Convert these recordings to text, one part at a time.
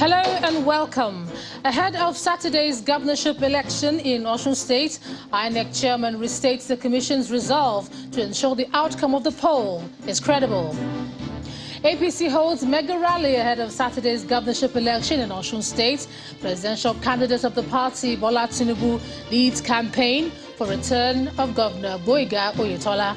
Hello and welcome. Ahead of Saturday's governorship election in Osun State, INEC chairman restates the commission's resolve to ensure the outcome of the poll is credible. APC holds mega rally ahead of Saturday's governorship election in Osun State. Presidential candidate of the party, Bola Tinubu, leads campaign for return of Governor Gboyega Oyetola.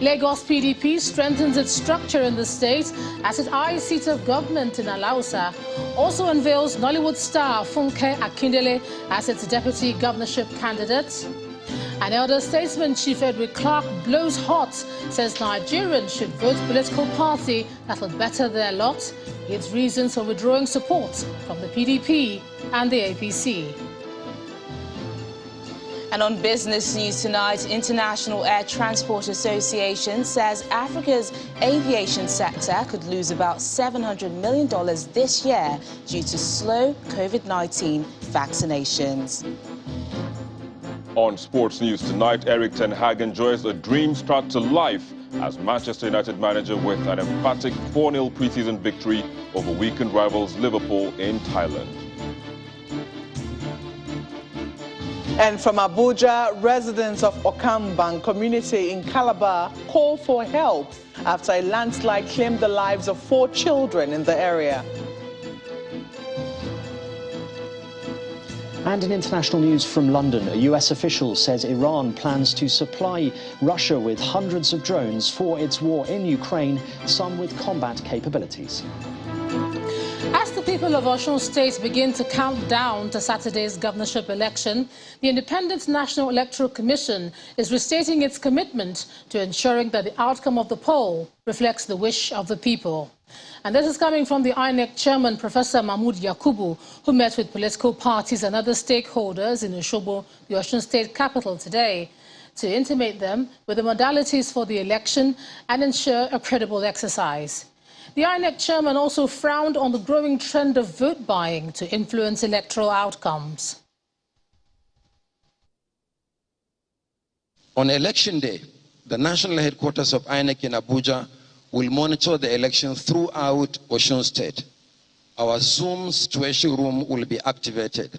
Lagos PDP strengthens its structure in the state as it eyes seat of government in Alausa. Also unveils Nollywood star Funke Akindele as its deputy governorship candidate. An elder statesman, Chief Edwin Clark, blows hot, says Nigerians should vote political party that will better their lot. Gives reasons for withdrawing support from the PDP and the APC. And on business news tonight, International Air Transport Association says Africa's aviation sector could lose about $700 million this year due to slow COVID-19 vaccinations. On sports news tonight, Erik ten Hag enjoys a dream start to life as Manchester United manager with an emphatic 4-0 preseason victory over weakened rivals Liverpool in Thailand. And from Abuja, residents of Okamban community in Calabar call for help after a landslide claimed the lives of 4 children in the area. And in international news from London, a US official says Iran plans to supply Russia with hundreds of drones for its war in Ukraine, some with combat capabilities. As the people of Osun State begin to count down to Saturday's governorship election, the Independent National Electoral Commission is restating its commitment to ensuring that the outcome of the poll reflects the wish of the people. And this is coming from the INEC chairman, Professor Mahmood Yakubu, who met with political parties and other stakeholders in Osogbo, the Osun State capital, today, to intimate them with the modalities for the election and ensure a credible exercise. The INEC chairman also frowned on the growing trend of vote buying to influence electoral outcomes. On election day, the national headquarters of INEC in Abuja will monitor the election throughout Osun State. Our Zoom situation room will be activated.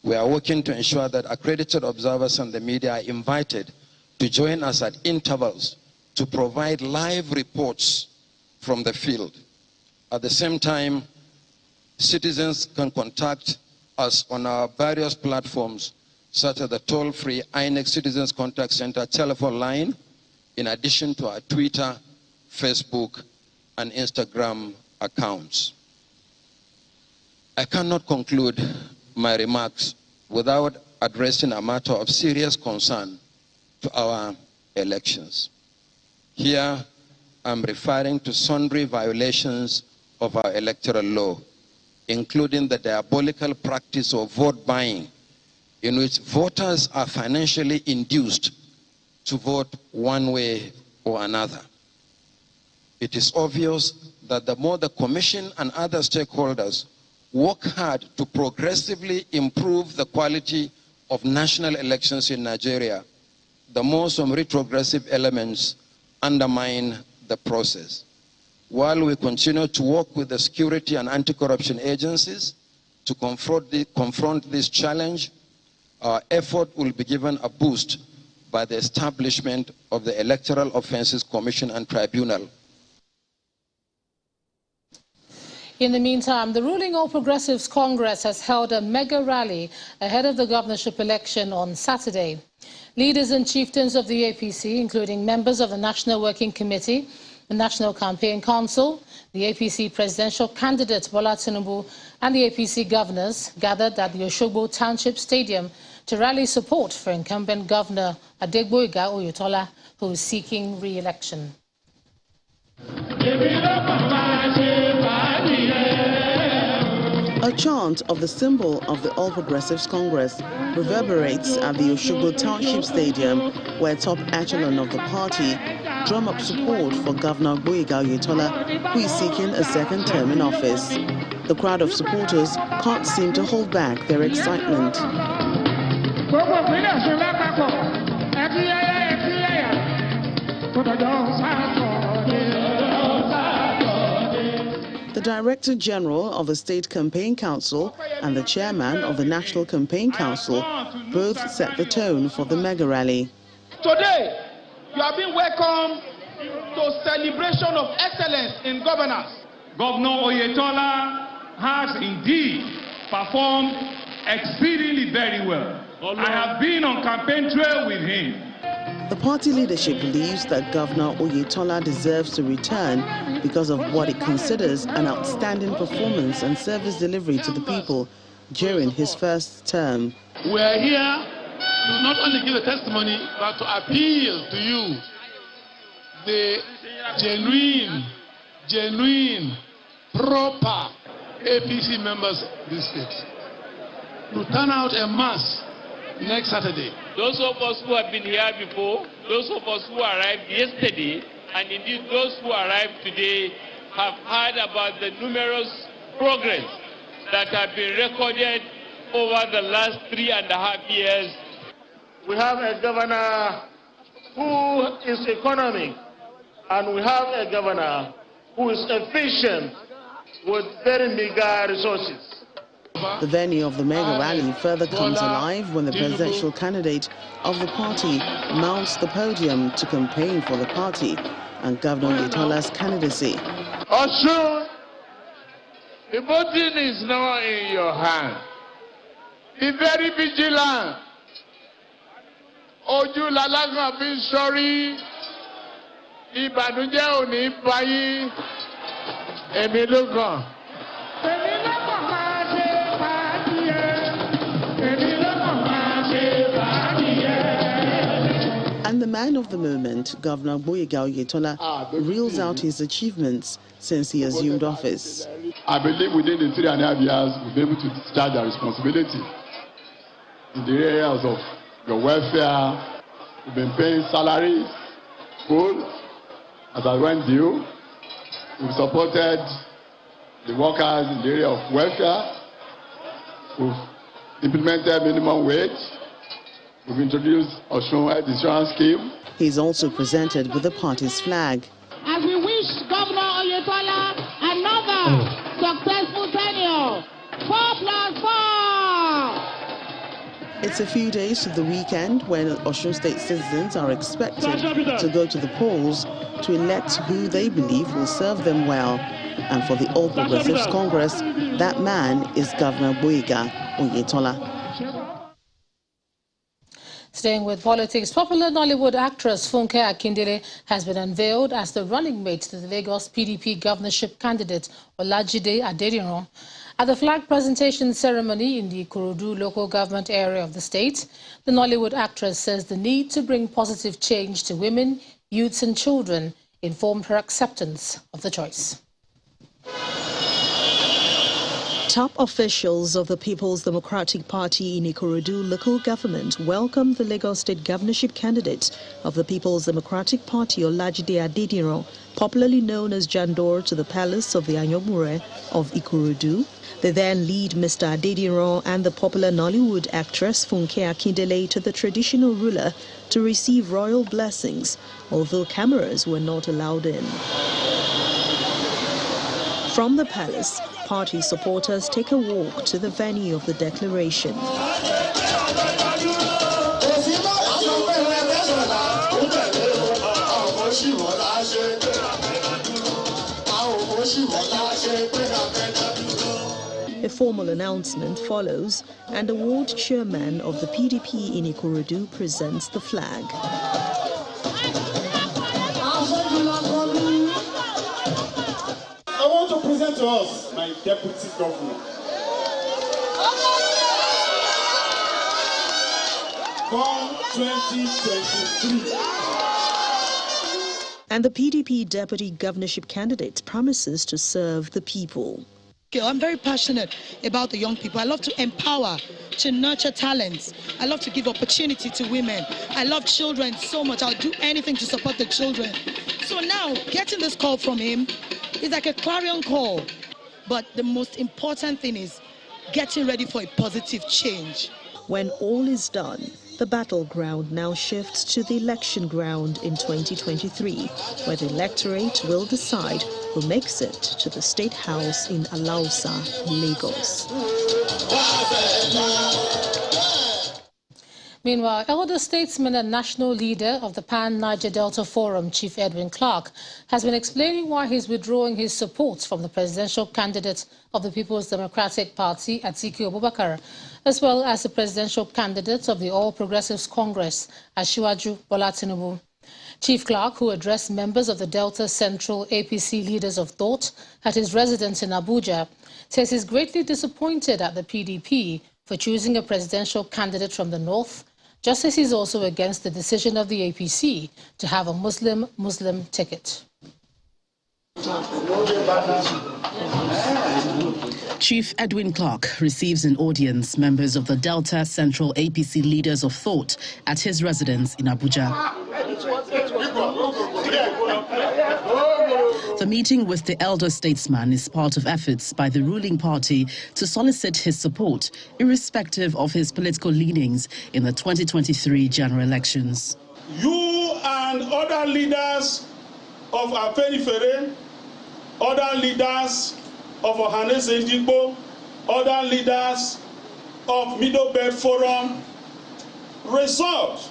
We are working to ensure that accredited observers and the media are invited to join us at intervals to provide live reports from the field. At the same time, citizens can contact us on our various platforms, such as the toll-free INEC Citizens Contact Center telephone line, in addition to our Twitter, Facebook, and Instagram accounts. I cannot conclude my remarks without addressing a matter of serious concern to our elections. Here, I'm referring to sundry violations of our electoral law, including the diabolical practice of vote buying, in which voters are financially induced to vote one way or another. It is obvious that the more the Commission and other stakeholders work hard to progressively improve the quality of national elections in Nigeria, the more some retrogressive elements undermine the process. While we continue to work with the security and anti-corruption agencies to confront this challenge, our effort will be given a boost by the establishment of the Electoral Offences Commission and Tribunal. In the meantime, the ruling All Progressives Congress has held a mega rally ahead of the governorship election on Saturday. Leaders and chieftains of the APC, including members of the National Working Committee, the National Campaign Council, the APC presidential candidate Bola Tinubu, and the APC governors gathered at the Osogbo Township Stadium to rally support for incumbent Governor Gboyega Oyetola, who is seeking re-election. A chant of the symbol of the All Progressives Congress reverberates at the Osogbo Township Stadium, where top echelon of the party drum up support for Governor Gboyega Oyetola, who is seeking a second term in office. The crowd of supporters can't seem to hold back their excitement. The Director General of the State Campaign Council and the Chairman of the National Campaign Council both set the tone for the Mega Rally. Today, you have been welcomed to celebration of excellence in governance. Governor Oyetola has indeed performed exceedingly very well. I have been on campaign trail with him. The party leadership believes that Governor Oyetola deserves to return because of what it considers an outstanding performance and service delivery to the people during his first term. We are here to not only give a testimony, but to appeal to you, the genuine, proper APC members of this state, to turn out en masse next Saturday. Those of us who have been here before, those of us who arrived yesterday, and indeed those who arrived today have heard about the numerous progress that have been recorded over the last 3.5 years. We have a governor who is economic, and we have a governor who is efficient with very meager resources. The venue of the Mega Rally further comes alive when the presidential candidate of the party mounts the podium to campaign for the party and Governor Oyetola's candidacy. Osun, the voting is now in your hand. Be very vigilant. Ojú lalagan fi sọrí, ìbànújẹ́ ò ní bá yín, èmi ló kàn. And the man of the moment, Governor Gboyega Oyetola, reels out his achievements since he assumed office. I believe within the 3.5 years, we'll be able to discharge our responsibility in the areas of your welfare. We've been paying salaries, full, as I went due. We've supported the workers in the area of welfare. We've implemented minimum wage. We've introduced Osun Health Insurance Scheme. He's also presented with the party's flag. As we wish Governor Oyetola another successful tenure. 4+4! It's a few days to the weekend when Osun State citizens are expected to go to the polls to elect who they believe will serve them well. And for the All Progressives Congress, that man is Governor Gboyega Oyetola. Staying with politics, popular Nollywood actress Funke Akindele has been unveiled as the running mate to the Lagos PDP governorship candidate Olajide Adediran. At the flag presentation ceremony in the Ikorodu local government area of the state, the Nollywood actress says the need to bring positive change to women, youths and children informed her acceptance of the choice. Top officials of the People's Democratic Party in Ikorodu local government welcomed the Lagos State governorship candidate of the People's Democratic Party, Olajide Adediran, popularly known as Jandor, to the palace of the Anyomure of Ikorodu. They then lead Mr. Adediran and the popular Nollywood actress Funke Akindele to the traditional ruler to receive royal blessings, although cameras were not allowed in. From the palace, party supporters take a walk to the venue of the declaration. A formal announcement follows, and the ward chairman of the PDP in Ikorodu presents the flag. I want to present to us my deputy governor. Come 2023. And the PDP deputy governorship candidate promises to serve the people. I'm very passionate about the young people. I love to empower, to nurture talents. I love to give opportunity to women. I love children so much. I'll do anything to support the children. So now, getting this call from him is like a clarion call. But the most important thing is getting ready for a positive change. When all is done, The battleground now shifts to the election ground in 2023, where the electorate will decide who makes it to the State House in Alausa, Lagos. Meanwhile, elder statesman and national leader of the Pan-Niger Delta Forum, Chief Edwin Clark, has been explaining why he's withdrawing his support from the presidential candidate of the People's Democratic Party, Atiku Abubakar, as well as the presidential candidate of the All Progressives Congress, Asiwaju Bola Tinubu. Chief Clark, who addressed members of the Delta Central APC Leaders of Thought at his residence in Abuja, says he's greatly disappointed at the PDP for choosing a presidential candidate from the north, just as he's also against the decision of the APC to have a Muslim ticket. Chief Edwin Clark receives in audience members of the Delta Central APC Leaders of Thought at his residence in Abuja. The meeting with the elder statesman is part of efforts by the ruling party to solicit his support, irrespective of his political leanings in the 2023 general elections. You and other leaders of Afenifere, other leaders of Ohanese Ndigbo, other leaders of Middle Belt Forum resolved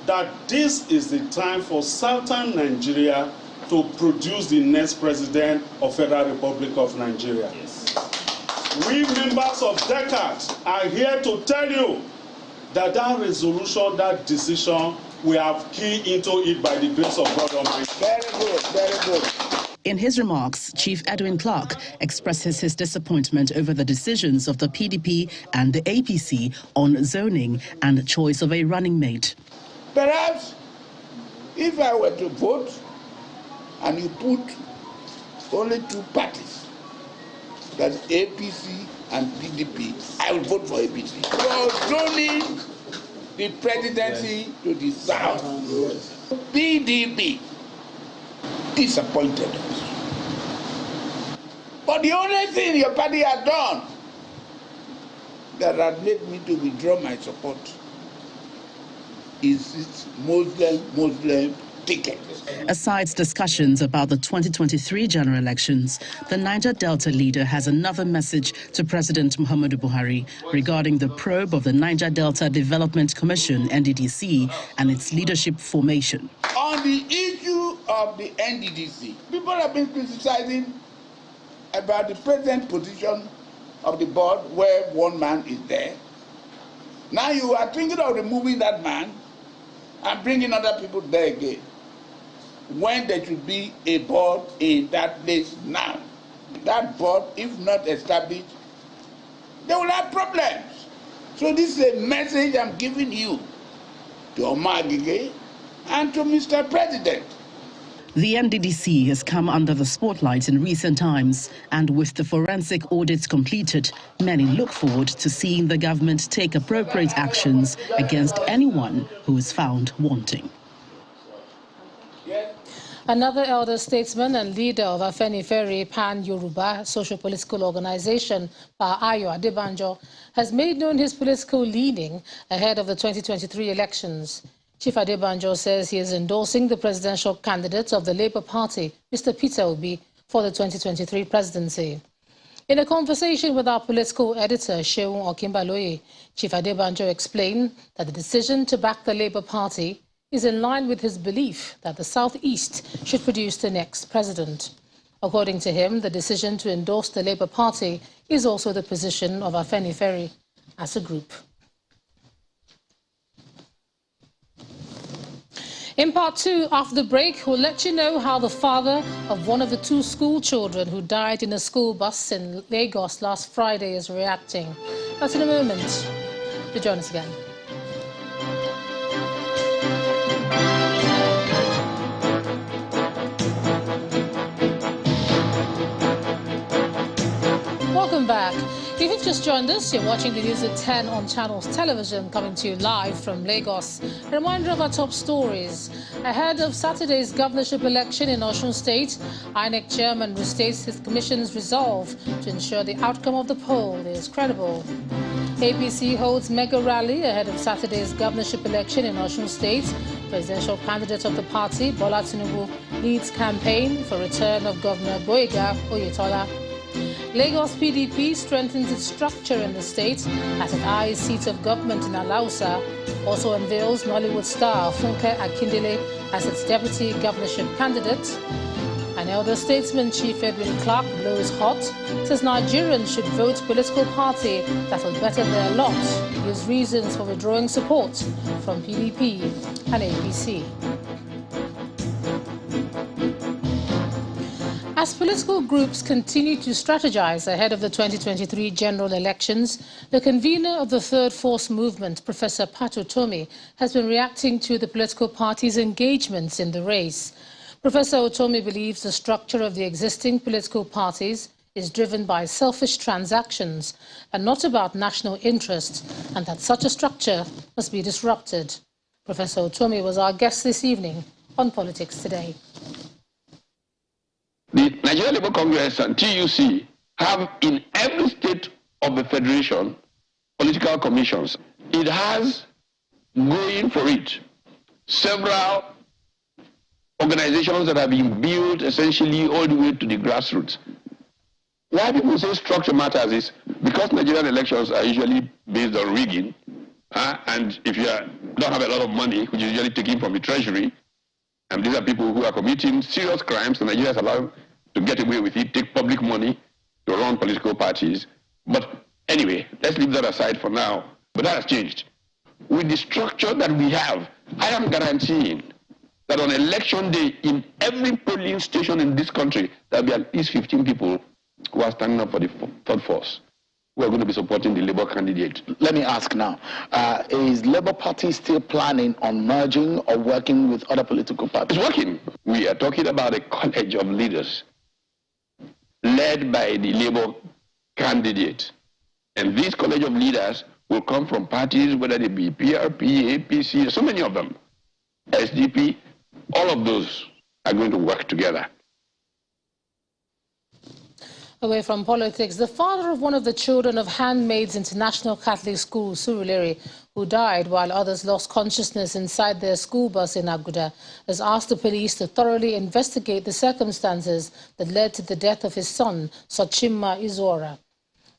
that this is the time for Southern Nigeria to produce the next president of Federal Republic of Nigeria. Yes. We members of DECAT are here to tell you that that resolution, that decision, we have keyed into it by the grace of God Almighty. Very good, very good. In his remarks, Chief Edwin Clark expresses his disappointment over the decisions of the PDP and the APC on zoning and choice of a running mate. Perhaps if I were to vote and you put only two parties, that's APC and PDP, I will vote for APC. For zoning the presidency to the south, PDP disappointed us. But the only thing your party has done that has made me to withdraw my support is its Muslim ticket. Aside discussions about the 2023 general elections, the Niger Delta leader has another message to President Muhammadu Buhari regarding the probe of the Niger Delta Development Commission, NDDC, and its leadership formation. On the issue of the NDDC, people have been criticizing about the present position of the board where one man is there. Now you are thinking of removing that man and bringing other people there again, when there should be a board in that place now. That board, if not established, they will have problems. So this is a message I'm giving you to Omagige and to Mr. President. The NDDC has come under the spotlight in recent times, and with the forensic audits completed, many look forward to seeing the government take appropriate actions against anyone who is found wanting. Another elder statesman and leader of Afenifere Pan-Yoruba socio-political organization, Adebanjo, has made known his political leaning ahead of the 2023 elections. Chief Adebanjo says he is endorsing the presidential candidate of the Labour Party, Mr. Peter Obi, for the 2023 presidency. In a conversation with our political editor, Seun Okinbaloye, Chief Adebanjo explained that the decision to back the Labour Party is in line with his belief that the Southeast should produce the next president. According to him, the decision to endorse the Labour Party is also the position of Afenifere as a group. In part two, after the break, we'll let you know how the father of one of the two school children who died in a school bus in Lagos last Friday is reacting. That's in a moment. Do join us again. Welcome back. If you've just joined us, you're watching the news at 10 on Channels Television, coming to you live from Lagos. A reminder of our top stories. Ahead of Saturday's governorship election in Osun State, INEC chairman restates his commission's resolve to ensure the outcome of the poll is credible. APC holds Mega Rally ahead of Saturday's governorship election in Osun State. Presidential candidate of the party, Bola Tinubu, leads campaign for return of Governor Boyega Oyetola. Lagos PDP strengthens its structure in the state as it eyes seats of government in Alausa. Also unveils Nollywood star Funke Akindele as its deputy governorship candidate. An elder statesman, Chief Edwin Clark, blows hot, says Nigerians should vote political party that will better their lot. He gives reasons for withdrawing support from PDP and APC. As political groups continue to strategize ahead of the 2023 general elections, the convener of the Third Force movement, Professor Otomi, has been reacting to the political parties' engagements in the race. Professor Otomi believes the structure of the existing political parties is driven by selfish transactions and not about national interest, and that such a structure must be disrupted. Professor Otomi was our guest this evening on Politics Today. The Nigerian Labour Congress and TUC have in every state of the federation political commissions. It has going for it several organizations that have been built essentially all the way to the grassroots. Why people say structure matters is because Nigerian elections are usually based on rigging, and if you don't have a lot of money, which is usually taken from the treasury, and these are people who are committing serious crimes, and Nigeria is allowed to get away with it, take public money to run political parties. But anyway, let's leave that aside for now. But that has changed. With the structure that we have, I am guaranteeing that on election day, in every polling station in this country, there will be at least 15 people who are standing up for the third force, who are going to be supporting the Labour candidate. Let me ask now, is Labour Party still planning on merging or working with other political parties? It's working. We are talking about a college of leaders led by the Labour candidate. And this college of leaders will come from parties, whether they be PRP, APC, so many of them, SDP, all of those are going to work together. Away from politics, the father of one of the children of Handmaids International Catholic School, Surulere, who died while others lost consciousness inside their school bus in Aguda, has asked the police to thoroughly investigate the circumstances that led to the death of his son, Sochimma Izora.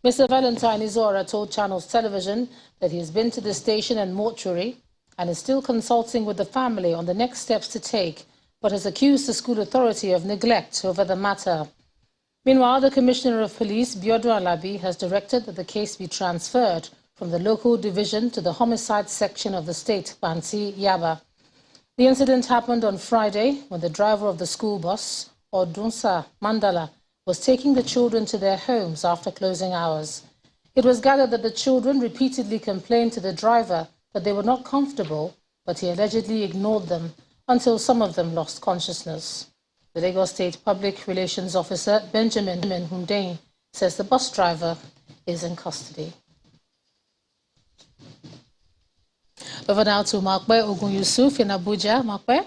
Mr. Valentine Izora told Channels Television that he has been to the station and mortuary and is still consulting with the family on the next steps to take, but has accused the school authority of neglect over the matter. Meanwhile, the Commissioner of Police, Biodun Alabi, has directed that the case be transferred from the local division to the homicide section of the state, Bansi Yaba. The incident happened on Friday when the driver of the school bus, Odunsa Mandala, was taking the children to their homes after closing hours. It was gathered that the children repeatedly complained to the driver that they were not comfortable, but he allegedly ignored them until some of them lost consciousness. The Lagos State Public Relations Officer, Benjamin Hundein, says the bus driver is in custody. Over now to Makwe Ogun Yusuf in Abuja. Makwe?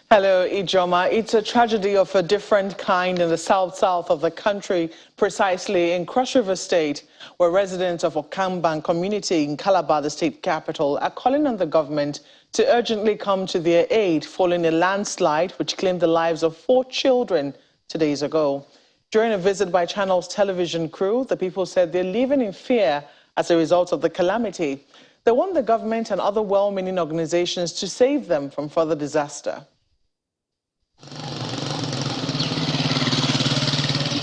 Hello, Ijoma. It's a tragedy of a different kind in the south of the country, precisely in Cross River State, where residents of Okamban community in Calabar, the state capital, are calling on the government to urgently come to their aid following a landslide which claimed the lives of 4 children 2 days ago. During a visit by Channels Television crew, the people said they're living in fear as a result of the calamity. They want the government and other well-meaning organizations to save them from further disaster.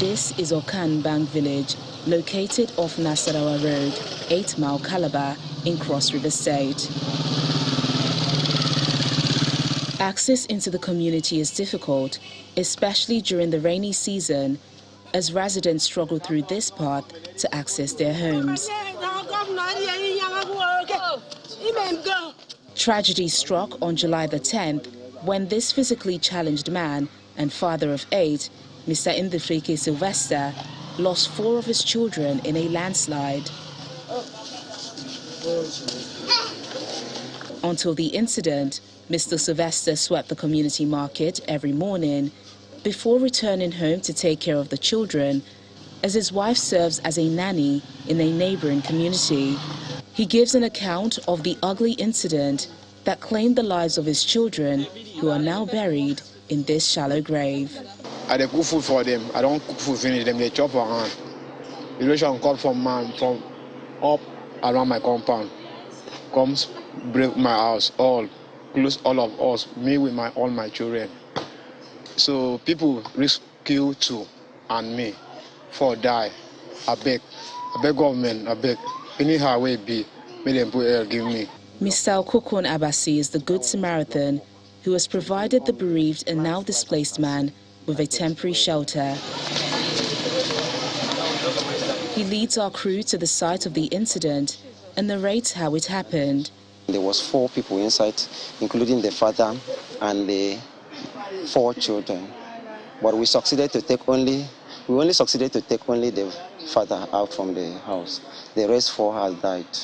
This is Okan Bank Village, located off Nasarawa Road, 8 Mile Calabar in Cross River State. Access into the community is difficult, especially during the rainy season, as residents struggle through this path to access their homes. Tragedy struck on July the 10th when this physically challenged man and father of 8, Mr. Indifrike Sylvester, lost 4 of his children in a landslide. Until the incident, Mr. Sylvester swept the community market every morning before returning home to take care of the children, as his wife serves as a nanny in a neighboring community. He gives an account of the ugly incident that claimed the lives of his children, who are now buried in this shallow grave. I dey cook food for them. I don't cook food finish them. They chop for hand. The relation come from man from up around my compound. Comes break my house, close all of us, me with all my children. So people risk kill too, and me for die. I beg government, I beg anyhow way be, may them put air give me. Mr. Okokon Abasi is the Good Samaritan who has provided the bereaved and now displaced man with a temporary shelter. He leads our crew to the site of the incident and narrates how it happened. There was 4 people inside, including the father and the 4 children. But we only succeeded to take only the father out from the house. The rest 4 has died.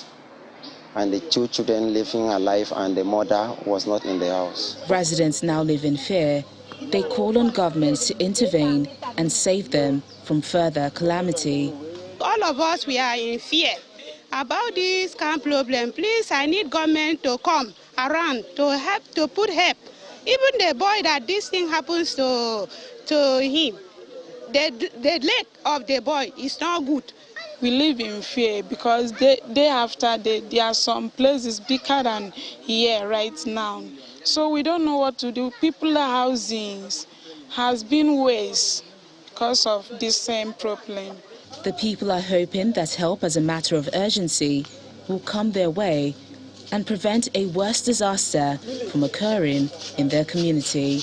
And the 2 children living alive, and the mother was not in the house. Residents now live in fear. They call on governments to intervene and save them from further calamity. All of us, we are in fear about this kind of problem. Please, I need government to come around to help, to put help. Even the boy that this thing happens to him, the leg of the boy is not good. We live in fear because day after day, there are some places bigger than here right now. So we don't know what to do. People's housings has been waste because of this same problem. The people are hoping that help as a matter of urgency will come their way and prevent a worse disaster from occurring in their community.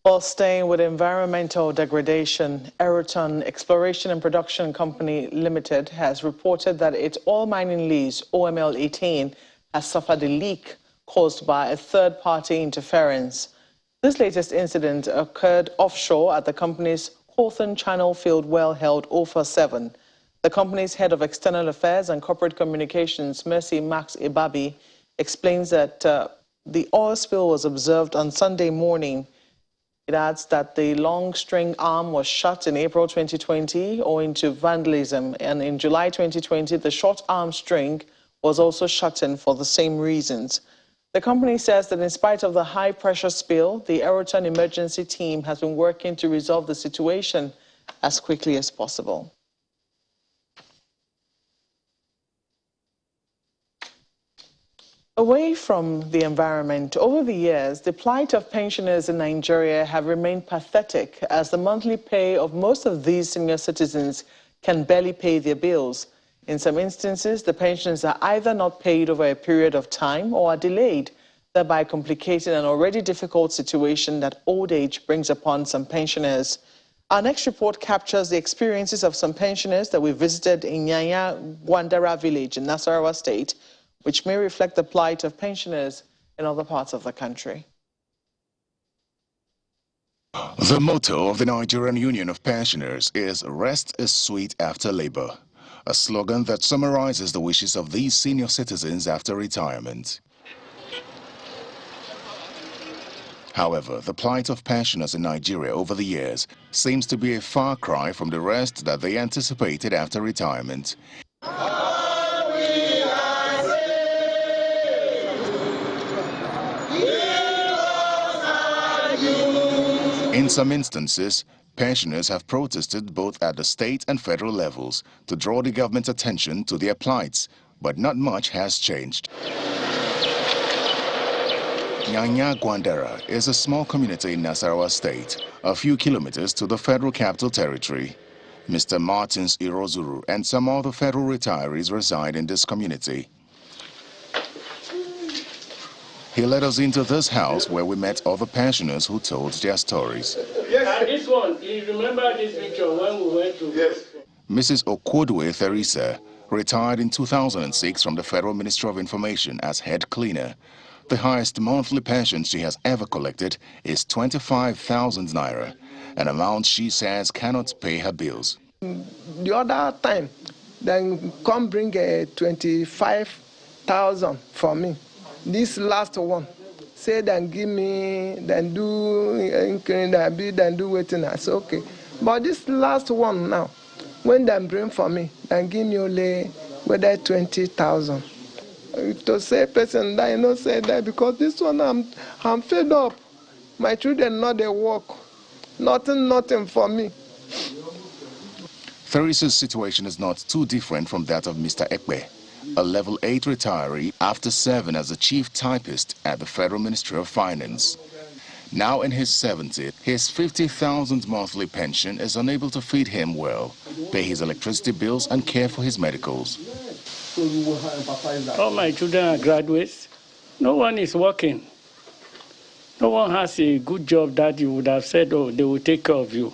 While staying with environmental degradation, Aeroton Exploration and Production Company Limited has reported that its oil mining lease, OML 18, has suffered a leak caused by a third-party interference. This latest incident occurred offshore at the company's Hawthorne Channel field well held 047. The company's head of external affairs and corporate communications, Mercy Max Ibabi, explains that the oil spill was observed on Sunday morning. It adds that the long string arm was shut in April 2020 owing to vandalism, and in July 2020 the short arm string was also shut in for the same reasons. The company says that in spite of the high pressure spill, the Aeroton emergency team has been working to resolve the situation as quickly as possible. Away from the environment, over the years, the plight of pensioners in Nigeria have remained pathetic, as the monthly pay of most of these senior citizens can barely pay their bills. In some instances, the pensions are either not paid over a period of time or are delayed, thereby complicating an already difficult situation that old age brings upon some pensioners. Our next report captures the experiences of some pensioners that we visited in Nyanya Gwandara village in Nasarawa State, which may reflect the plight of pensioners in other parts of the country. The motto of the Nigerian Union of Pensioners is "Rest is sweet after labor," a slogan that summarizes the wishes of these senior citizens after retirement. However, the plight of pensioners in Nigeria over the years seems to be a far cry from the rest that they anticipated after retirement. In some instances, pensioners have protested both at the state and federal levels to draw the government's attention to their plights, but not much has changed. Nyanya Gwandara is a small community in Nasarawa State, a few kilometers to the Federal Capital Territory. Mr. Martins Irozuru and some other federal retirees reside in this community. He led us into this house where we met other pensioners who told their stories. Yes. And this one, you remember this picture when we went to... Yes. Mrs. Okwodwe Theresa retired in 2006 from the Federal Ministry of Information as head cleaner. The highest monthly pension she has ever collected is 25,000 naira, an amount she says cannot pay her bills. The other time, then come bring 25,000 for me. This last one, say then give me, then do waiting. I say okay. But this last one now, when they bring for me, then give me only whether 20,000. To say person that you know say that because this one I'm fed up. My children know they work. Nothing for me. Theresa's situation is not too different from that of Mr. Ekpe, a level 8 retiree after serving as a chief typist at the Federal Ministry of Finance. Now in his 70s, his 50,000 monthly pension is unable to feed him well, pay his electricity bills and care for his medicals. All my children are graduates. No one is working. No one has a good job that you would have said, oh, they will take care of you.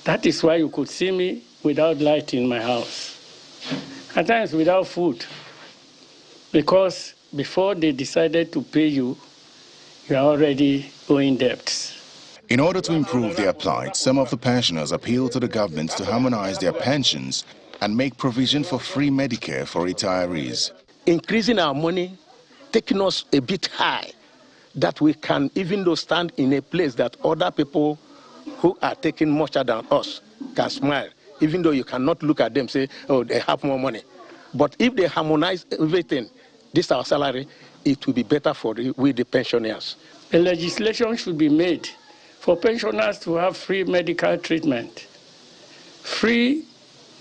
That is why you could see me without light in my house. At times without food. Because before they decided to pay you, you are already owing debts. In order to improve their plight, some of the pensioners appeal to the government to harmonize their pensions and make provision for free Medicare for retirees. Increasing our money, taking us a bit high, that we can even though stand in a place that other people who are taking much than us can smile, even though you cannot look at them and say, oh, they have more money. But if they harmonize everything, this our salary, it will be better for we the pensioners. The legislation should be made for pensioners to have free medical treatment, free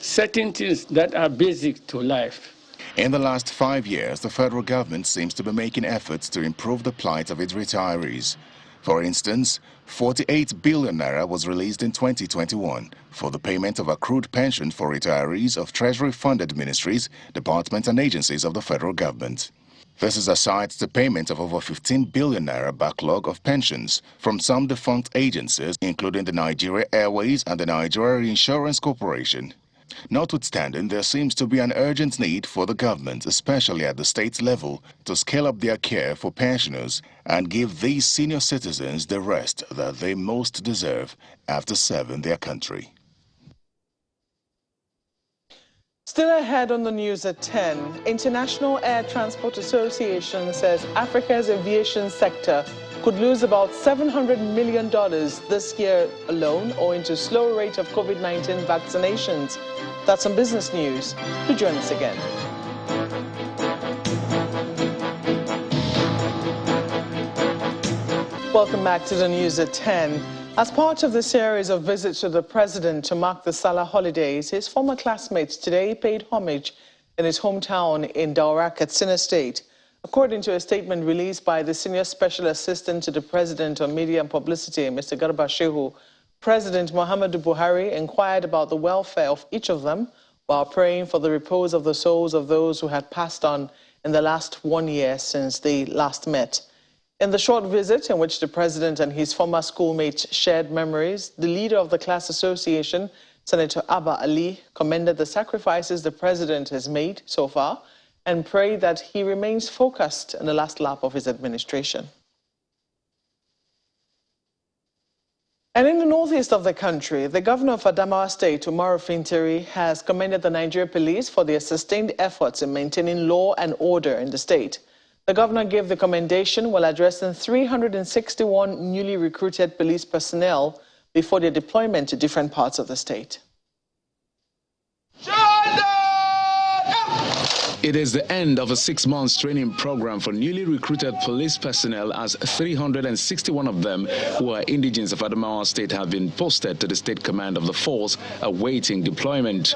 certain things that are basic to life. In the last 5 years, the federal government seems to be making efforts to improve the plight of its retirees. For instance, 48 billion naira was released in 2021 for the payment of accrued pension for retirees of Treasury-funded ministries, departments and agencies of the federal government. This is aside the payment of over 15 billion naira backlog of pensions from some defunct agencies, including the Nigeria Airways and the Nigeria Insurance Corporation. Notwithstanding, there seems to be an urgent need for the government, especially at the state level, to scale up their care for pensioners and give these senior citizens the rest that they most deserve after serving their country. Still ahead on the news at 10, International Air Transport Association says Africa's aviation sector could lose about $700 million this year alone owing to slow rate of COVID-19 vaccinations. That's some business news. Do join us again. Welcome back to the news at 10. As part of the series of visits to the president to mark the Salah holidays, his former classmates today paid homage in his hometown in Daura, Katsina State. According to a statement released by the Senior Special Assistant to the President on Media and Publicity, Mr. Garba Shehu, President Muhammadu Buhari inquired about the welfare of each of them while praying for the repose of the souls of those who had passed on in the last 1 year since they last met. In the short visit in which the president and his former schoolmates shared memories, the leader of the class association, Senator Abba Ali, commended the sacrifices the president has made so far and prayed that he remains focused in the last lap of his administration. And in the northeast of the country, the governor of Adamawa State, Umaru Fintiri, has commended the Nigerian police for their sustained efforts in maintaining law and order in the state. The governor gave the commendation while addressing 361 newly recruited police personnel before their deployment to different parts of the state. It is the end of a 6-month training program for newly recruited police personnel, as 361 of them who are indigenes of Adamawa State have been posted to the state command of the force awaiting deployment.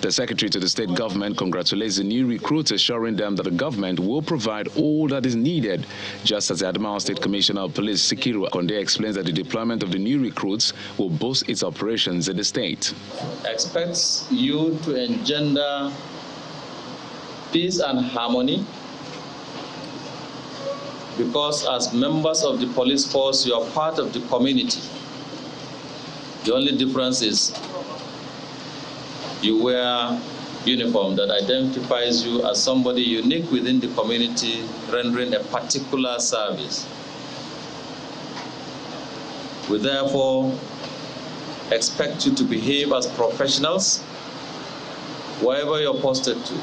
The secretary to the state government congratulates the new recruits, assuring them that the government will provide all that is needed. Just as the Adamawa State Commissioner of Police, Sikiru Akonde, explains that the deployment of the new recruits will boost its operations in the state. Expects you to engender peace and harmony, because as members of the police force, you are part of the community. The only difference is you wear uniform that identifies you as somebody unique within the community rendering a particular service. We therefore expect you to behave as professionals wherever you're posted to,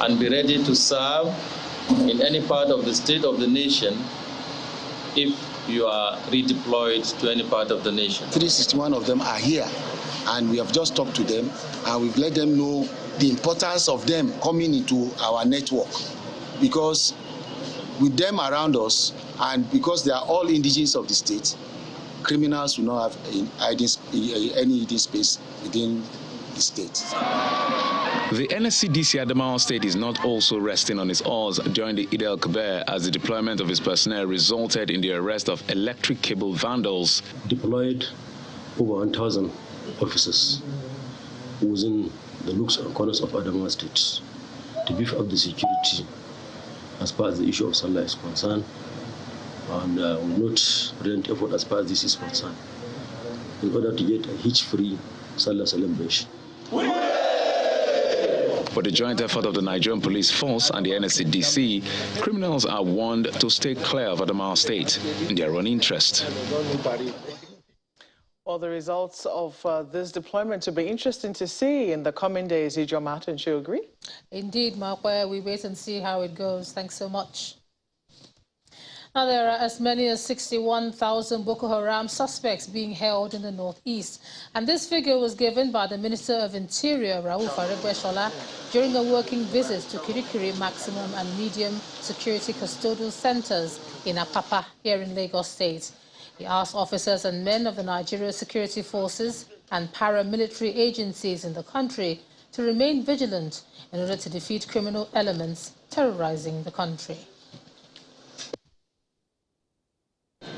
and be ready to serve in any part of the state of the nation if you are redeployed to any part of the nation. 361 of them are here, and we have just talked to them, and we've let them know the importance of them coming into our network, because with them around us, and because they are all indigenes of the state, criminals will not have any hiding space within the state. The NSCDC Adamawa State is not also resting on its oars during the Eid al-Kabir, as the deployment of its personnel resulted in the arrest of electric cable vandals. Deployed over 1,000 officers within the nooks and corners of Adamawa State to beef up the security as far as the issue of Salah is concerned, and will not relent effort as far as this is concerned, in order to get a hitch-free Salah celebration. For the joint effort of the Nigerian police force and the NSCDC, criminals are warned to stay clear of Adamawa State in their own interest. Well, the results of this deployment will be interesting to see in the coming days. Ijo Martin, do you agree? Indeed, Mark, we wait and see how it goes. Thanks so much. Now, there are as many as 61,000 Boko Haram suspects being held in the northeast. And this figure was given by the Minister of Interior, Rauf Aregbesola, during a working visit to Kirikiri Maximum and Medium Security Custodial Centers in Apapa, here in Lagos State. He asked officers and men of the Nigeria Security Forces and paramilitary agencies in the country to remain vigilant in order to defeat criminal elements terrorizing the country.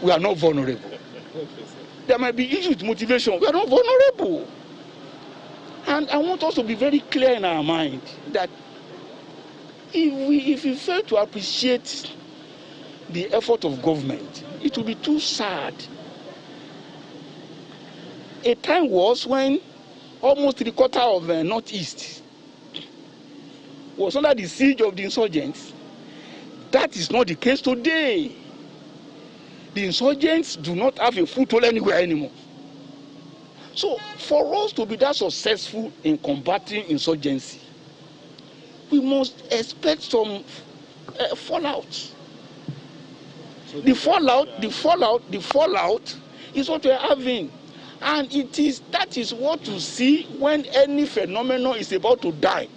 We are not vulnerable. There might be issues with motivation. We are not vulnerable. And I want us to be very clear in our mind that if we fail to appreciate the effort of government, it will be too sad. A time was when almost 3/4 of the Northeast was under the siege of the insurgents. That is not the case today. The insurgents do not have a foothold anywhere anymore. So for us to be that successful in combating insurgency, we must expect some fallout. The fallout is what we are having. And that is what you see when any phenomenon is about to die.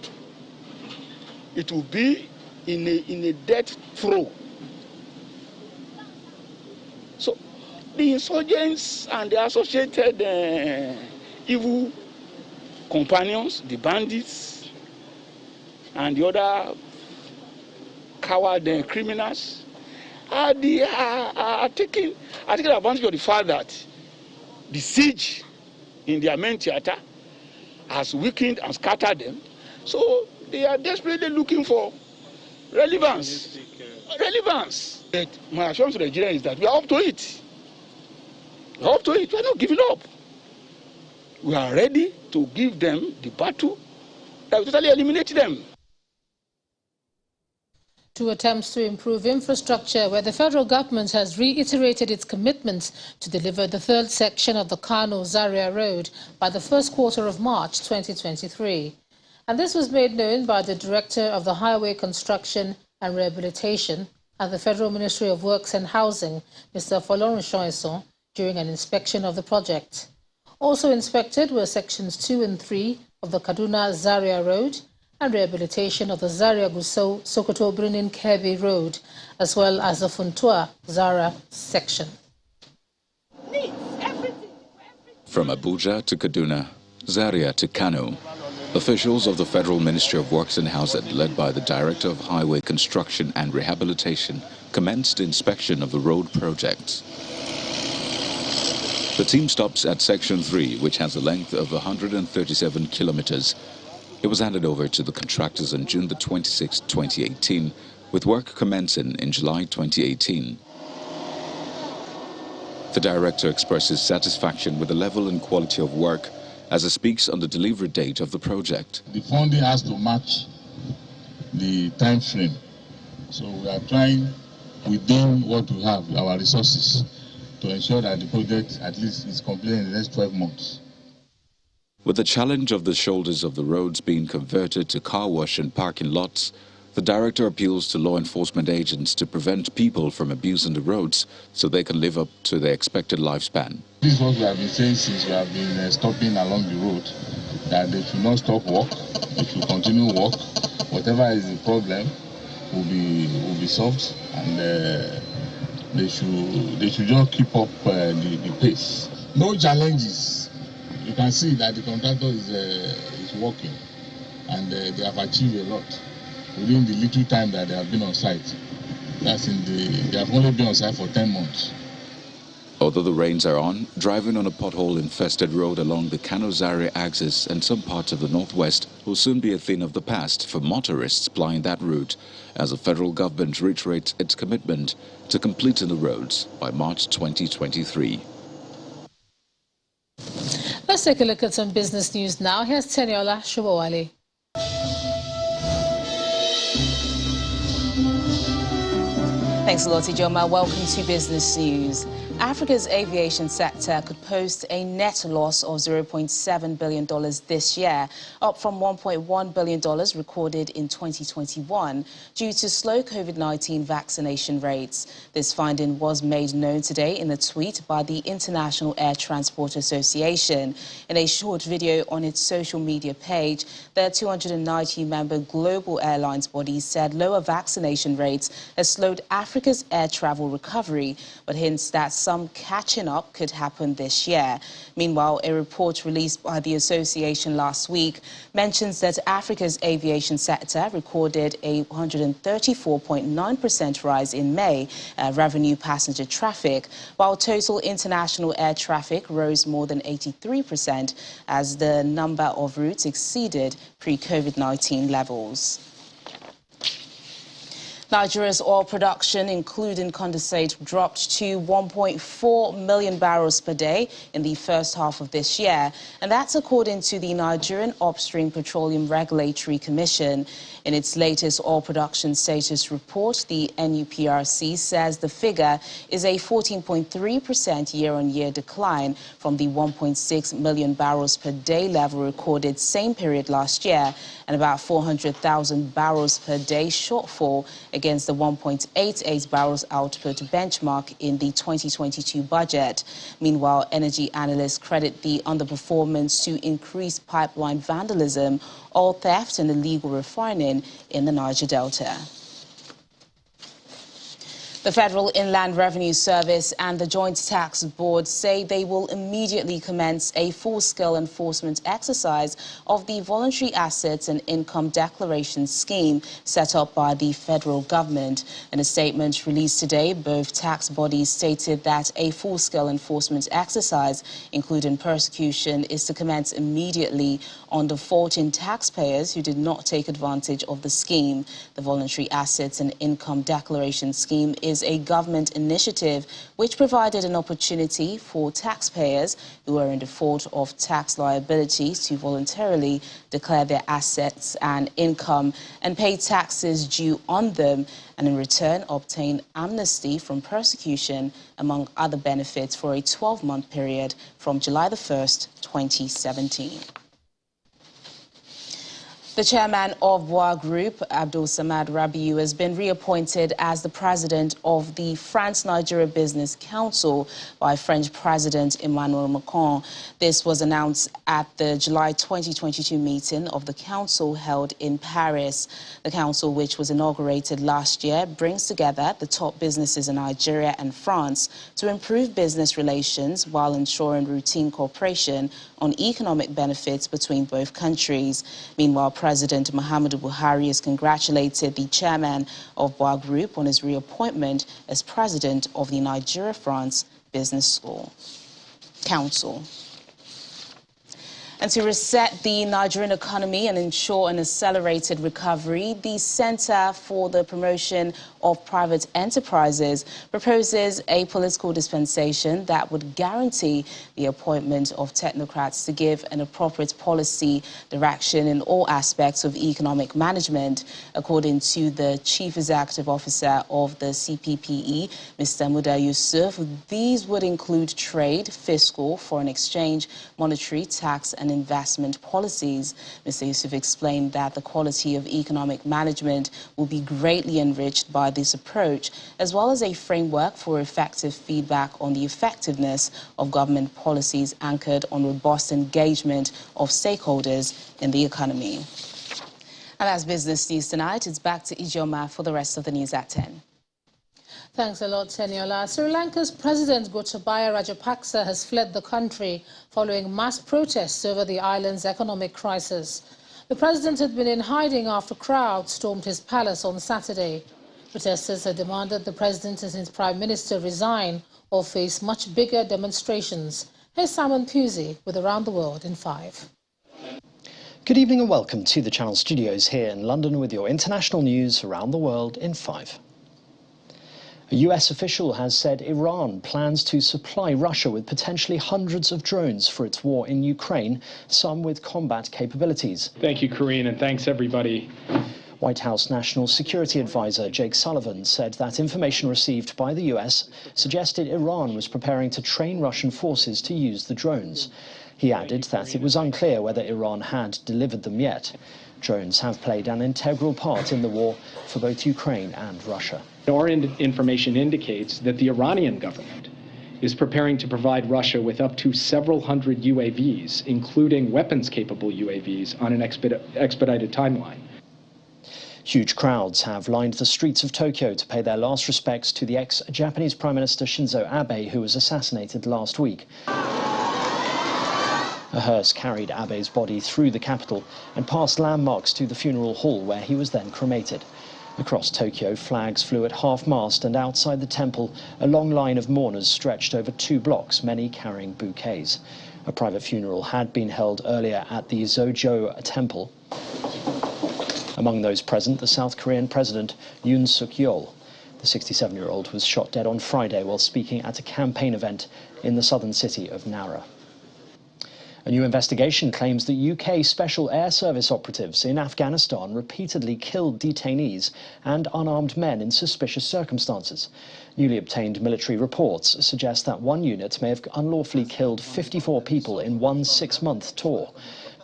It will be in a death throe. So the insurgents and the associated evil companions, the bandits, and the other coward criminals are taking advantage of the fact that the siege in their main theater has weakened and scattered them. So they are desperately looking for relevance. But my assurance to Nigeria is that we are up to it. We are up to it. We are not giving up. We are ready to give them the battle that will totally eliminate them. To attempts to improve infrastructure, where the federal government has reiterated its commitment to deliver the third section of the Kano-Zaria Road by the first quarter of March 2023. And this was made known by the Director of the Highway Construction and Rehabilitation at the Federal Ministry of Works and Housing, Mr. Folorin Shoinson, during an inspection of the project. Also inspected were sections 2 and 3 of the Kaduna-Zaria Road and rehabilitation of the Zaria-Gusau-Sokoto-Birnin-Kebbi Road, as well as the Funtua-Zara section. From Abuja to Kaduna, Zaria to Kano, officials of the Federal Ministry of Works and Housing, led by the Director of Highway Construction and Rehabilitation, commenced inspection of the road projects. The team stops at Section 3, which has a length of 137 kilometers. It was handed over to the contractors on June the 26th, 2018, with work commencing in July 2018. The director expresses satisfaction with the level and quality of work as he speaks on the delivery date of the project. The funding has to match the time frame. So we are trying within what we have, our resources, to ensure that the project at least is completed in the next 12 months. With the challenge of the shoulders of the roads being converted to car wash and parking lots, the director appeals to law enforcement agents to prevent people from abusing the roads so they can live up to their expected lifespan. This is what we have been saying since we have been stopping along the road, that they should not stop work, they should continue work. Whatever is the problem will be solved, and they should just keep up the pace. No challenges. You can see that the contractor is working, and they have achieved a lot within the little time that they have been on site. They have only been on site for 10 months. Although the rains are on, driving on a pothole-infested road along the Kano-Zaria axis and some parts of the northwest will soon be a thing of the past for motorists plying that route, as the federal government reiterates its commitment to completing the roads by March 2023. Let's take a look at some business news now. Here's Teniola Shubowale. Thanks a lot, Ijoma. Welcome to Business News. Africa's aviation sector could post a net loss of $0.7 billion this year, up from $1.1 billion recorded in 2021 due to slow COVID-19 vaccination rates. This finding was made known today in a tweet by the International Air Transport Association. In a short video on its social media page, the 290-member global airlines body said lower vaccination rates has slowed Africa's air travel recovery, but hints that some catching up could happen this year. Meanwhile, a report released by the association last week mentions that Africa's aviation sector recorded a 134.9% rise in May revenue passenger traffic, while total international air traffic rose more than 83% as the number of routes exceeded pre-COVID-19 levels. Nigeria's oil production, including condensate, dropped to 1.4 million barrels per day in the first half of this year, and that's according to the Nigerian Upstream Petroleum Regulatory Commission. In its latest oil production status report, the NUPRC says the figure is a 14.3% year-on-year decline from the 1.6 million barrels per day level recorded same period last year, and about 400,000 barrels per day shortfall against the 1.88 barrels output benchmark in the 2022 budget. Meanwhile, energy analysts credit the underperformance to increased pipeline vandalism, oil theft and illegal refining in the Niger Delta. The Federal Inland Revenue Service and the Joint Tax Board say they will immediately commence a full-scale enforcement exercise of the Voluntary Assets and Income Declaration Scheme set up by the federal government. In a statement released today, both tax bodies stated that a full-scale enforcement exercise, including persecution, is to commence immediately on defaulting taxpayers who did not take advantage of the scheme. The Voluntary Assets and Income Declaration Scheme is a government initiative which provided an opportunity for taxpayers who are in default of tax liabilities to voluntarily declare their assets and income and pay taxes due on them, and in return obtain amnesty from persecution, among other benefits, for a 12-month period from July the 1st, 2017. The chairman of Bois Group, Abdul Samad Rabiu, has been reappointed as the president of the France-Nigeria Business Council by French President Emmanuel Macron. This was announced at the July 2022 meeting of the council held in Paris. The council, which was inaugurated last year, brings together the top businesses in Nigeria and France to improve business relations while ensuring routine cooperation on economic benefits between both countries. Meanwhile, President Muhammadu Buhari has congratulated the chairman of Bois Group on his reappointment as president of the Nigeria-France Business Council. And to reset the Nigerian economy and ensure an accelerated recovery, the Center for the Promotion of Private Enterprises proposes a political dispensation that would guarantee the appointment of technocrats to give an appropriate policy direction in all aspects of economic management. According to the Chief Executive Officer of the CPPE, Mr. Muda Yusuf, these would include trade, fiscal, foreign exchange, monetary, tax and investment policies. Mr. Yusuf explained that the quality of economic management will be greatly enriched by this approach, as well as a framework for effective feedback on the effectiveness of government policies anchored on robust engagement of stakeholders in the economy. And that's business news tonight. It's back to Ijoma for the rest of the news at 10. Thanks a lot, Teniola. Sri Lanka's President Gotabaya Rajapaksa has fled the country following mass protests over the island's economic crisis. The president had been in hiding after crowds stormed his palace on Saturday. Protesters had demanded the president and his prime minister resign or face much bigger demonstrations. Here's Simon Pusey with Around the World in 5. Good evening and welcome to the Channel Studios here in London with your international news around the world in 5. A US official has said Iran plans to supply Russia with potentially hundreds of drones for its war in Ukraine, some with combat capabilities. Thank you, Corinne, and thanks everybody. White House National Security Advisor Jake Sullivan said that information received by the US suggested Iran was preparing to train Russian forces to use the drones. He added that it was unclear whether Iran had delivered them yet. Drones have played an integral part in the war for both Ukraine and Russia. Our information indicates that the Iranian government is preparing to provide Russia with up to several hundred UAVs, including weapons-capable UAVs, on an expedited timeline. Huge crowds have lined the streets of Tokyo to pay their last respects to the ex-Japanese Prime Minister Shinzo Abe, who was assassinated last week. A hearse carried Abe's body through the capital and past landmarks to the funeral hall, where he was then cremated. Across Tokyo, flags flew at half-mast, and outside the temple, a long line of mourners stretched over 2 blocks, many carrying bouquets. A private funeral had been held earlier at the Zojo Temple. Among those present, the South Korean President Yoon Suk-yeol. The 67-year-old was shot dead on Friday while speaking at a campaign event in the southern city of Nara. A new investigation claims that UK Special Air Service operatives in Afghanistan repeatedly killed detainees and unarmed men in suspicious circumstances. Newly obtained military reports suggest that one unit may have unlawfully killed 54 people in one 6-month tour.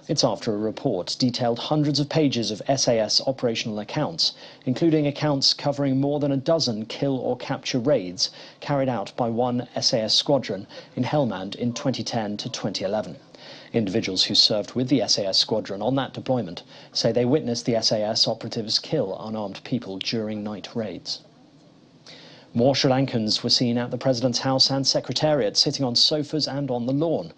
It's after a report detailed hundreds of pages of SAS operational accounts, including accounts covering more than a dozen kill or capture raids carried out by one SAS squadron in Helmand in 2010 to 2011. Individuals who served with the SAS squadron on that deployment say they witnessed the SAS operatives kill unarmed people during night raids. More Sri Lankans were seen at the President's house and Secretariat, sitting on sofas and on the lawn.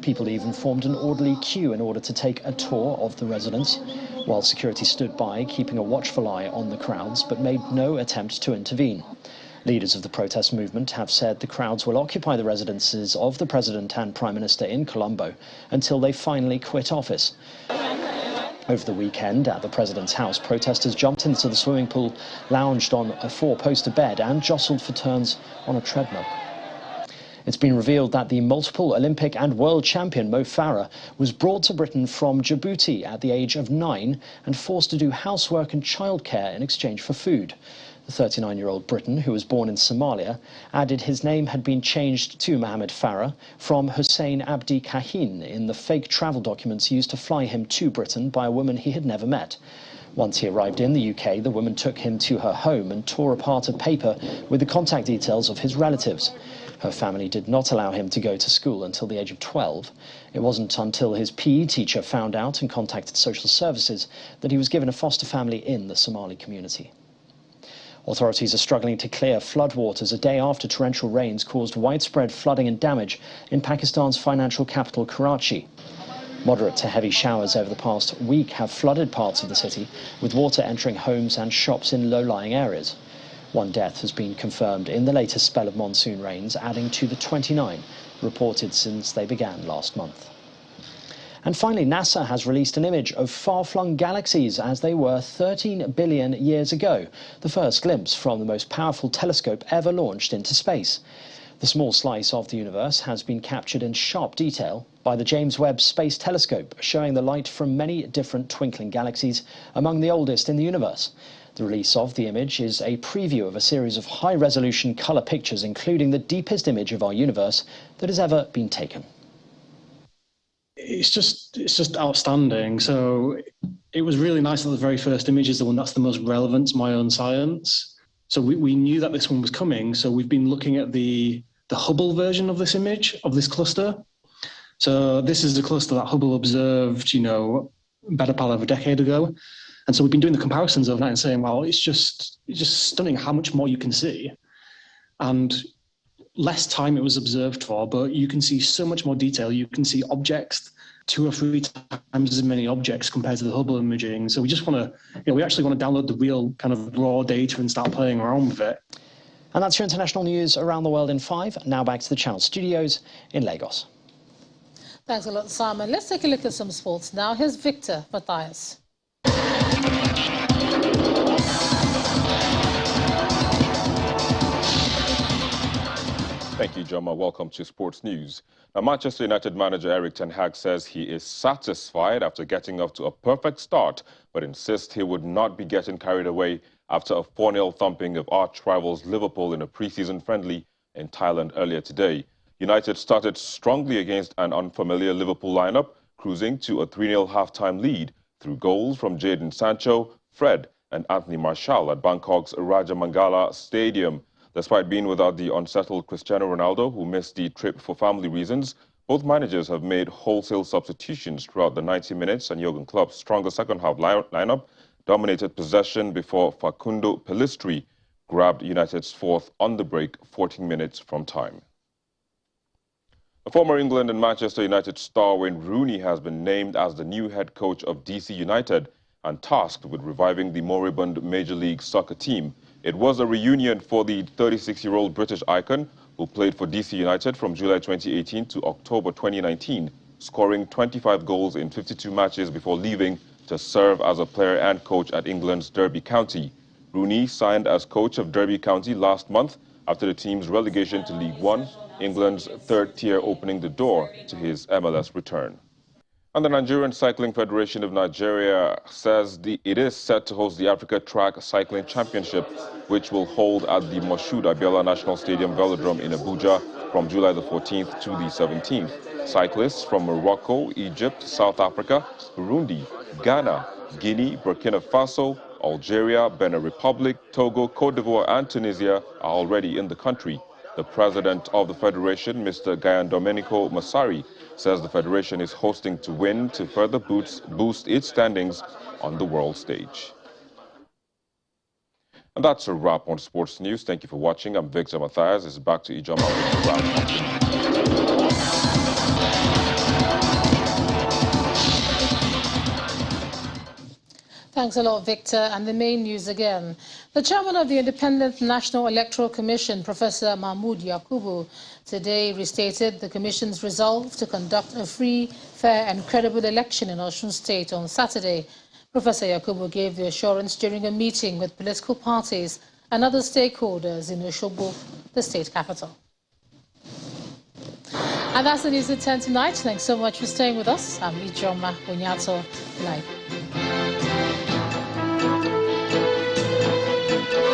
People even formed an orderly queue in order to take a tour of the residence, while security stood by, keeping a watchful eye on the crowds, but made no attempt to intervene. Leaders of the protest movement have said the crowds will occupy the residences of the President and Prime Minister in Colombo until they finally quit office. Over the weekend, at the President's house, protesters jumped into the swimming pool, lounged on a 4-poster bed and jostled for turns on a treadmill. It's been revealed that the multiple Olympic and world champion Mo Farah was brought to Britain from Djibouti at the age of 9 and forced to do housework and childcare in exchange for food. The 39-year-old Briton, who was born in Somalia, added his name had been changed to Mohamed Farah from Hussein Abdi Kahin in the fake travel documents used to fly him to Britain by a woman he had never met. Once he arrived in the UK, the woman took him to her home and tore apart a paper with the contact details of his relatives. Her family did not allow him to go to school until the age of 12. It wasn't until his PE teacher found out and contacted social services that he was given a foster family in the Somali community. Authorities are struggling to clear floodwaters a day after torrential rains caused widespread flooding and damage in Pakistan's financial capital, Karachi. Moderate to heavy showers over the past week have flooded parts of the city, with water entering homes and shops in low-lying areas. One death has been confirmed in the latest spell of monsoon rains, adding to the 29 reported since they began last month. And finally, NASA has released an image of far-flung galaxies as they were 13 billion years ago, the first glimpse from the most powerful telescope ever launched into space. The small slice of the universe has been captured in sharp detail by the James Webb Space Telescope, showing the light from many different twinkling galaxies, among the oldest in the universe. The release of the image is a preview of a series of high-resolution colour pictures, including the deepest image of our universe that has ever been taken. It's just outstanding. So it was really nice that the very first image is the one that's the most relevant to my own science. So we knew that this one was coming. So we've been looking at the Hubble version of this image, of this cluster. So this is the cluster that Hubble observed, better part of a decade ago. And so we've been doing the comparisons of that and saying, well, it's just stunning how much more you can see. And less time it was observed for, but you can see so much more detail. You can see objects 2 or 3 times as many objects compared to the Hubble imaging. So we just want to, we actually want to download the real kind of raw data and start playing around with it. And that's your international news around the world in 5. Now back to the Channel studios in Lagos. Thanks a lot, Simon. Let's take a look at some sports now. Here's Victor Matthias. Thank you, Joma. Welcome to Sports News. Now, Manchester United manager Erik ten Hag says he is satisfied after getting off to a perfect start, but insists he would not be getting carried away after a 4-0 thumping of arch rivals Liverpool in a pre-season friendly in Thailand earlier today. United started strongly against an unfamiliar Liverpool lineup, cruising to a 3-0 halftime lead through goals from Jadon Sancho, Fred and Anthony Martial at Bangkok's Raja Mangala Stadium. Despite being without the unsettled Cristiano Ronaldo, who missed the trip for family reasons, both managers have made wholesale substitutions throughout the 90 minutes, and Jurgen Klopp's stronger second-half lineup dominated possession before Facundo Pellistri grabbed United's fourth on the break 14 minutes from time. The former England and Manchester United star Wayne Rooney has been named as the new head coach of DC United and tasked with reviving the moribund Major League Soccer team. It was a reunion for the 36-year-old British icon who played for DC United from July 2018 to October 2019, scoring 25 goals in 52 matches before leaving to serve as a player and coach at England's Derby County. Rooney signed as coach of Derby County last month after the team's relegation to League One, England's third tier, opening the door to his MLS return. And the Nigerian Cycling Federation of Nigeria says it is set to host the Africa Track Cycling Championship, which will hold at the Moshood Abiola National Stadium Velodrome in Abuja from July the 14th to the 17th. Cyclists from Morocco, Egypt, South Africa, Burundi, Ghana, Guinea, Burkina Faso, Algeria, Benin Republic, Togo, Cote d'Ivoire and Tunisia are already in the country. The president of the federation, Mr. Gayan Domenico Massari, says the federation is hosting to win to further boost its standings on the world stage. And that's a wrap on Sports News. Thank you for watching. I'm Victor Matthias. It's back to Ijoma with the wrap. Thanks a lot, Victor. And the main news again. The chairman of the Independent National Electoral Commission, Professor Mahmood Yakubu, today restated the Commission's resolve to conduct a free, fair and credible election in Osun State on Saturday. Professor Yakubu gave the assurance during a meeting with political parties and other stakeholders in Osogbo, the state capital. And that's the news at 10 tonight. Thanks so much for staying with us. I'm Ijoma Onyato, live.